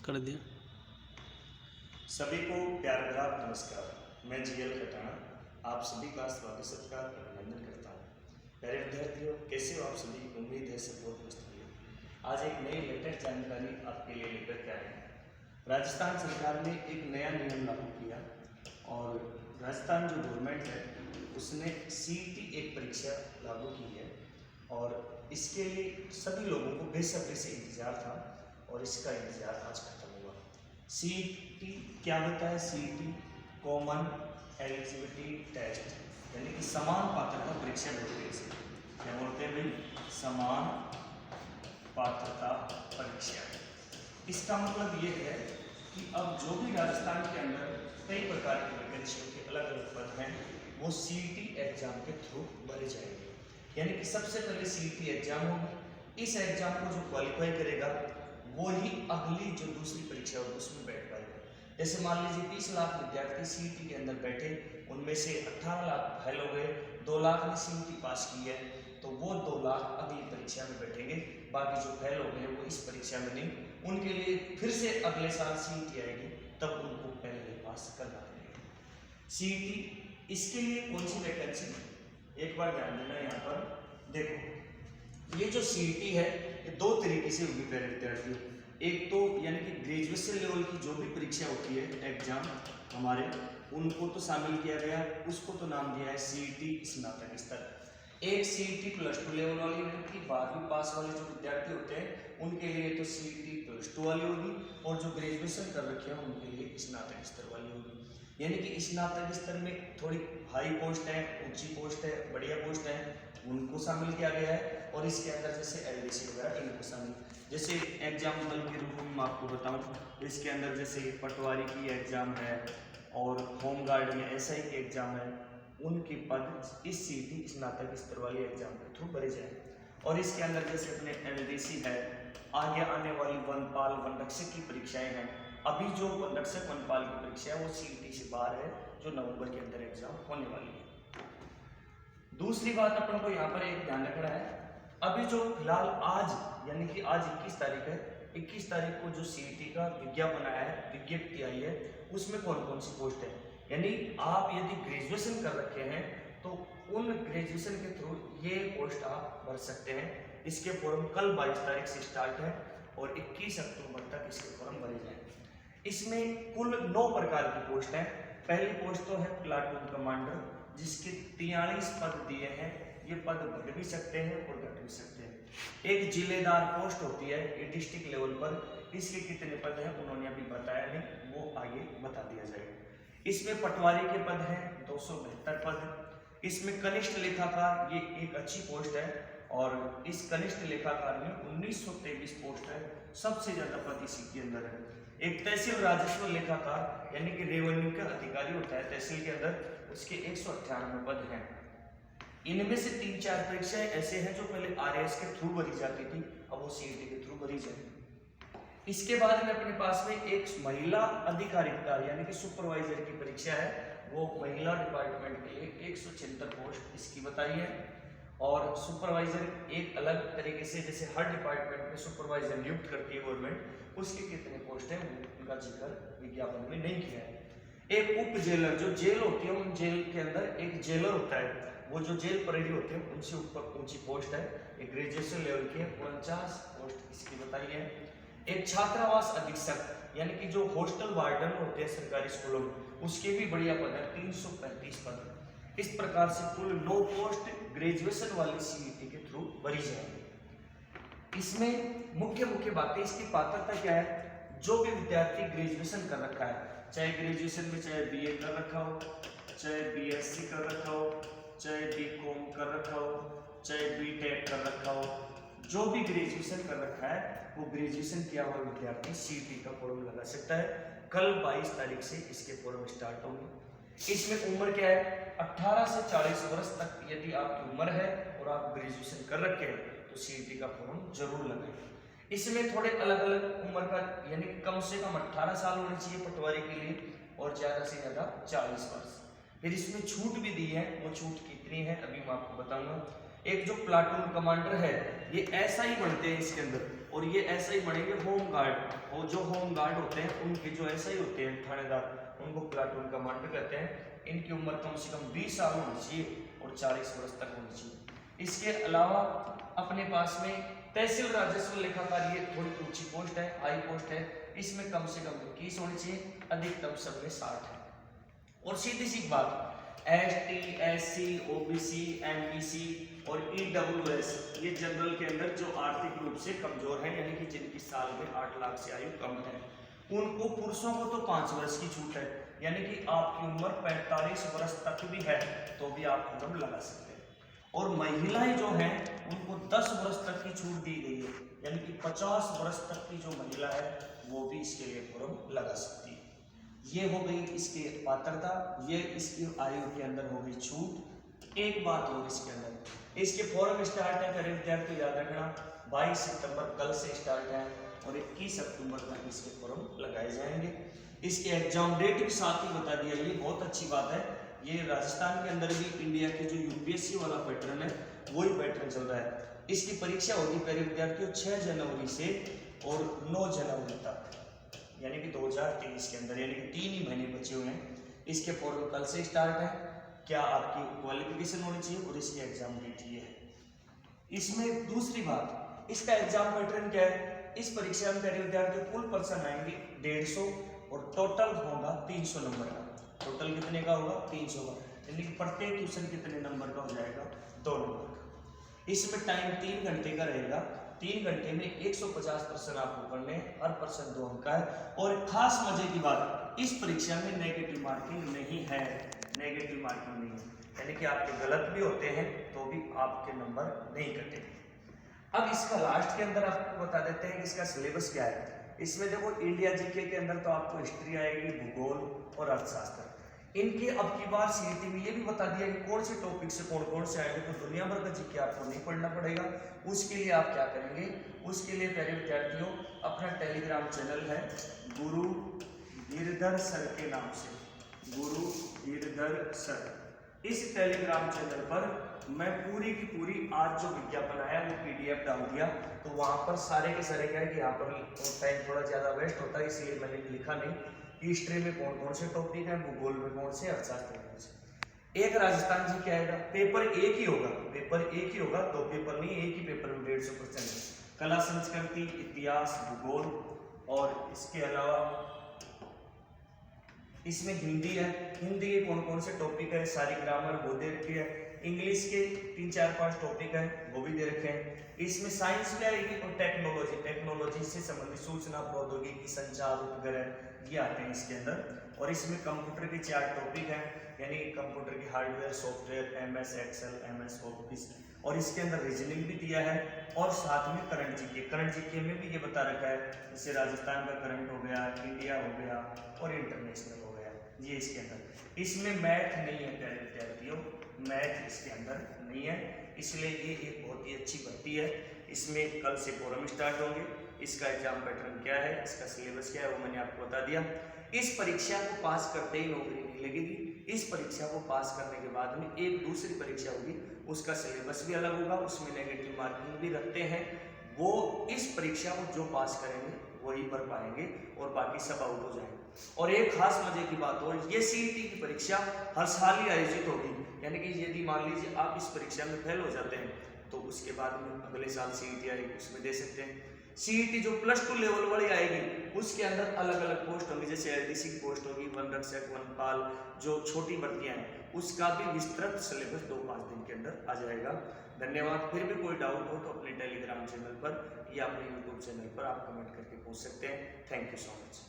कर दिया। सभी को प्यार भरा नमस्कार। मैं जीएल खटाना आप सभी का स्वागत सत्कार अभिनंदन करता हूँ। प्यारे विद्यार्थियों, कैसे हो आप सभी? उम्मीद है सब बहुत मस्त होंगे। आज एक नई लेटेस्ट जानकारी आपके लिए लेकर के आए हैं। राजस्थान सरकार ने एक नया नियम लागू किया और राजस्थान जो गवर्नमेंट है उसने सीईटी एक परीक्षा लागू की है और इसके लिए सभी लोगों को बेसब्री से इंतजार था और इसका इंतजार आज खत्म हुआ। सीईटी क्या होता है? सीईटी कॉमन एलिजिबिलिटी टेस्ट, यानी कि समान पात्रता परीक्षा बोलते हैं इसे। क्या बोलते हैं भाई? समान पात्रता परीक्षा। इसका मतलब ये है कि अब जो भी राजस्थान के अंदर कई प्रकार की वैकेंसियों के अलग अलग पद हैं वो सीईटी एग्जाम के थ्रू भरे जाएंगे। यानी कि सबसे पहले सीईटी एग्जाम होगी। इस एग्जाम को जो क्वालिफाई करेगा वो ही अगली जो दूसरी परीक्षा होगी उसमें बैठ पाएगा। जैसे मान लीजिए 20 लाख विद्यार्थी सीईटी के अंदर बैठे, उनमें से 18 लाख फेल हो गए, 2 लाख ने सीईटी पास की है, तो वो 2 लाख अगली परीक्षा में बैठेंगे। बाकी जो फेल हो गए वो इस परीक्षा में नहीं, उनके लिए फिर से अगले साल सीईटी आएगी, तब उनको पहले पास करना पड़ेगा सीईटी। इसके लिए कौन सी वैकेंसी, एक बार ध्यान देना। यहाँ पर देखो, ये जो सीईटी है ये दो तरीके से होगी प्यारे विद्यार्थियों। एक तो यानी कि ग्रेजुएशन लेवल की जो भी परीक्षा होती है एग्जाम हमारे, उनको तो शामिल किया गया, उसको तो नाम दिया है सीईटी स्नातक स्तर। एक सीईटी +2 लेवल वाली, यानी कि 12वीं पास वाले जो विद्यार्थी होते हैं उनके लिए तो सीईटी +2 वाली होगी, और जो ग्रेजुएशन कर रखे हैं उनके लिए स्नातक स्तर वाली होगी। यानी कि स्नातक स्तर में थोड़ी हाई पोस्ट है, ऊंची पोस्ट है, बढ़िया पोस्ट है, उनको शामिल किया गया है। और इसके अंदर जैसे एलडीसी वगैरह इनको शामिल, जैसे एग्जाम्पल के रूप में मैं आपको बताऊं तो इसके अंदर जैसे पटवारी की एग्जाम है और होमगार्ड में एसआई की एग्जाम है, उनके पद इस सीईटी स्नातक स्तर वाली एग्जाम के थ्रू भरे जाए। और इसके अंदर जैसे अपने एलडीसी है, आगे आने वाली वनपाल वनरक्षक की परीक्षाएं हैं। अभी जो वनरक्षक वनपाल की परीक्षा है वो सीईटी से बाहर है, जो नवंबर के अंदर एग्जाम होने वाली है। दूसरी बात अपन को यहाँ पर एक ध्यान रखना है, अभी जो फिलहाल आज यानी कि आज 21 तारीख है, 21 तारीख को जो सीईटी का विज्ञापन आया है, विज्ञप्ति आई है, उसमें कौन कौन सी पोस्ट है। यानी आप यदि ग्रेजुएशन कर रखे हैं तो उन ग्रेजुएशन के थ्रू ये पोस्ट आप भर सकते हैं। इसके फॉर्म कल 22 तारीख से स्टार्ट है और 21 अक्टूबर तक इसके फॉर्म भरे जाएंगे। इसमें कुल 9 प्रकार की पोस्ट है। पहली पोस्ट तो है प्लाटून कमांडर, जिसके 43 पद दिए हैं। ये पद बढ़ भी सकते हैं और घट भी सकते हैं। एक जिलेदार पोस्ट होती है ये डिस्ट्रिक्ट लेवल पर, इसके कितने पद हैं उन्होंने अभी बताया नहीं, वो आगे बता दिया जाएगा। इसमें पटवारी के पद हैं 272 पद। इसमें कनिष्ठ लेखाकार, ये एक अच्छी पोस्ट है और इस कनिष्ठ लेखाकार में 1923 पोस्ट है, सबसे ज्यादा पद इसी के अंदर है। एक तहसील राजस्व लेखाकार यानी कि रेवेन्यू का अधिकारी होता है तहसील के अंदर, उसके 198 पद हैं। इनमें से 3-4 परीक्षाएं ऐसे हैं जो पहले आरएएस के थ्रू भरी जाती थी, अब वो सीईटी के थ्रू भरी जाएगी। इसके बाद में अपने पास में एक महिला अधिकारिता यानी कि सुपरवाइजर की परीक्षा है, वो महिला डिपार्टमेंट के लिए 176 पोस्ट इसकी बताई है। और सुपरवाइजर एक अलग तरीके से, जैसे हर डिपार्टमेंट में सुपरवाइजर नियुक्त करती है गवर्नमेंट, उसके कितने पोस्ट है उनका जिक्र विज्ञापन में नहीं किया है। एक उप जेलर, जो जेल होती है उन जेल के अंदर एक जेलर होता है, वो जो जेल प्रहरी होते हैं उनसे ऊपर ऊंची पोस्ट है, एक ग्रेजुएशन लेवल की है, 49 पोस्ट इसकी बताई है। एक छात्रावास अधीक्षक यानी कि जो हॉस्टल वार्डन होते हैं सरकारी स्कूलों में, उसके भी बढ़िया पद है, 335 पद। इस प्रकार से कुल 9 पोस्ट ग्रेजुएशन वाली सीईटी के थ्रू भरी जाएंगी। इसमें मुख्य बातें, इसकी पात्रता क्या है। जो भी विद्यार्थी ग्रेजुएशन कर रखा है, चाहे ग्रेजुएशन में चाहे बीए कर रखा हो, चाहे बीएससी कर रखा हो, चाहे बीकॉम कर रखा हो, चाहे बीटेक कर रखा हो, जो भी ग्रेजुएशन कर रखा है वो ग्रेजुएशन किया हुआ विद्यार्थी सीईटी का फॉर्म लगा सकता है। कल 22 तारीख से इसके फॉर्म स्टार्ट होंगे। इसमें उम्र क्या है, 18 से 40 वर्ष तक यदि आपकी उम्र है और आप ग्रेजुएशन कर रखे हैं तो सीईटी का फॉर्म जरूर लगाएं। इसमें थोड़े अलग अलग उम्र का, यानी कम से कम 18 साल होनी चाहिए पटवारी के लिए और ज्यादा से ज्यादा 40 वर्ष। फिर इसमें छूट भी दी है, वो छूट कितनी है अभी मैं आपको बताऊंगा। एक जो प्लाटून कमांडर है ये ऐसा ही बनते हैं इसके अंदर, और ये ऐसे ही बढ़ेंगे होम गार्ड, और जो होम गार्ड होते हैं उनके जो ऐसे ही होते हैं थानेदार, उनको प्लाटून कमांडर कहते हैं। इनकी उम्र कम से कम 20 साल होनी चाहिए और 40 वर्ष तक होनी चाहिए। इसके अलावा अपने पास में तहसील राजस्व लेखाकार, ये थोड़ी ऊंची पोस्ट है, हाई पोस्ट है, इसमें कम से कम 21 होनी चाहिए, अधिकतम सब में 60 है। और सीधी सी बात, ST, SC, OBC, MBC और EWS, ये जनरल के अंदर जो आर्थिक रूप से कमजोर हैं, यानी कि जिनकी साल में 8 लाख से आयु कम है, उनको, पुरुषों को तो 5 वर्ष की छूट है, यानी कि आपकी उम्र 45 वर्ष तक भी है तो भी आप फॉर्म लगा सकते हैं। और महिलाएं जो हैं उनको 10 वर्ष तक की छूट दी गई है, यानी कि 50 वर्ष तक की जो महिला है वो भी इसके लिए फॉर्म लगा सकती है। ये हो गई इसकी पात्रता, ये इसकी आयु के अंदर हो गई छूट। एक बात और इसके अंदर, इसके फॉर्म स्टार्ट है, मेरे विद्यार्थी याद रखना, 22 सितंबर कल से स्टार्ट है और 21 अक्टूबर तक इसके फॉर्म लगाए जाएंगे। इसके एग्जाम डेट भी साथ ही बता दिया, ये बहुत अच्छी बात है। ये राजस्थान के अंदर भी इंडिया के जो UPSC वाला पैटर्न है वही पैटर्न चल रहा है। इसकी परीक्षा होगी प्यारे विद्यार्थियों 6 जनवरी से और 9 जनवरी तक, यानी कि 2023 के अंदर, यानी कि 3 ही महीने बचे हुए हैं। इसके फॉर्म कल से स्टार्ट है। क्या आपकी क्वालिफिकेशन होनी चाहिए और इसकी एग्जाम डेट ये है। इसमें दूसरी बात, इसका एग्जाम पैटर्न क्या है, इस परीक्षा में प्यारे विद्यार्थियों कुल पर्सन आएंगे 150 और टोटल होगा 300 नंबर का। टोटल कितने का होगा, 300 का, यानी कि प्रत्येक क्वेश्चन कितने नंबर का हो जाएगा, 2 नंबर का। इसमें टाइम 3 घंटे का रहेगा, 3 घंटे में 150 प्रश्न आपको पढ़ने हैं, हर प्रश्न 2 अंक का है। और खास मजे की बात, इस परीक्षा में नेगेटिव मार्किंग नहीं है, नेगेटिव मार्किंग नहीं है, यानी कि आपके गलत भी होते हैं तो भी आपके नंबर नहीं कटेंगे। अब इसका लास्ट के अंदर आपको बता देते हैं कि इसका सिलेबस क्या है। इसमें देखो इंडिया जीके के अंदर तो आपको हिस्ट्री आएगी, भूगोल और अर्थशास्त्र। इनके अब की बार CET में ये भी बता दिया कि कौन से टॉपिक से कौन कौन से आएंगे, तो दुनिया भर का जीके आपको नहीं पढ़ना पड़ेगा। उसके लिए आप क्या करेंगे, उसके लिए प्यारे विद्यार्थियों अपना टेलीग्राम चैनल है गुरु गिरधर सर के नाम से, गुरु गिरधर सर, इस टेलीग्राम चैनल पर मैं पूरी की पूरी आज जो विज्ञापन आया वो PDF डाल दिया। तो वहां पर सारे के सारे क्या है कि यहाँ पर टाइम थोड़ा ज्यादा वेस्ट होता है, इसलिए मैंने लिखा नहीं कि हिस्ट्री में कौन कौन से टॉपिक हैं, भूगोल में कौन से, अर्थशास्त्र में कौन से। एक राजस्थान जी क्या आएगा, पेपर एक ही होगा, पेपर एक ही होगा, 2 पेपर नहीं, एक ही पेपर में 150%। कला संस्कृति, इतिहास, भूगोल, और इसके अलावा इसमें हिंदी है, हिंदी के कौन कौन से टॉपिक है, सारी ग्रामर वो दे रखी है। इंग्लिश के 3, 4, 5 टॉपिक है वो भी दे रखे हैं। इसमें साइंस भी आएगी और टेक्नोलॉजी, टेक्नोलॉजी से संबंधित सूचना प्रौद्योगिकी, संचार उपग्रह ये आते हैं इसके अंदर। और इसमें कंप्यूटर के 4 टॉपिक हैं, यानी कंप्यूटर की hardware, software, MS Excel, MS office, और इसके अंदर रीजनिंग भी दिया है। और साथ में करंट जीके, करंट जीके में भी ये बता रखा है, जैसे राजस्थान का करंट हो गया, इंडिया हो गया और इंटरनेशनल हो गया, ये इसके अंदर। इसमें मैथ नहीं है प्यारे विद्यार्थियों, मैथ इसके अंदर नहीं है, इसलिए ये एक बहुत ही अच्छी भर्ती है। इसमें कल से फॉर्म स्टार्ट होंगे। इसका एग्जाम पैटर्न क्या है, इसका सिलेबस क्या है वो मैंने आपको बता दिया। इस परीक्षा को पास करते ही नौकरी नहीं लगेगी, इस परीक्षा को पास करने के बाद में एक दूसरी परीक्षा होगी, उसका सिलेबस भी अलग होगा, उसमें नेगेटिव मार्किंग भी रखते हैं। वो इस परीक्षा को जो पास करेंगे वही भर पाएंगे और बाकी सब आउट हो जाएंगे। और एक खास मजे की बात और, ये CET की परीक्षा हर साल ही आयोजित होगी, यानी कि यदि मान लीजिए आप इस परीक्षा में फेल हो जाते हैं तो उसके बाद में अगले साल CET आएगी, उसमें दे सकते हैं। CET जो +2 लेवल वाली आएगी उसके अंदर अलग अलग पोस्ट होंगी, जैसे LDC की पोस्ट होगी, वन रक्षक, वनपाल, जो छोटी भर्तियां हैं उसका भी विस्तृत सिलेबस 2-5 दिन के अंदर आ जाएगा। धन्यवाद। फिर भी कोई डाउट हो तो अपने टेलीग्राम चैनल पर या अपने YouTube चैनल पर आप कमेंट करके पूछ सकते हैं। Thank you so much.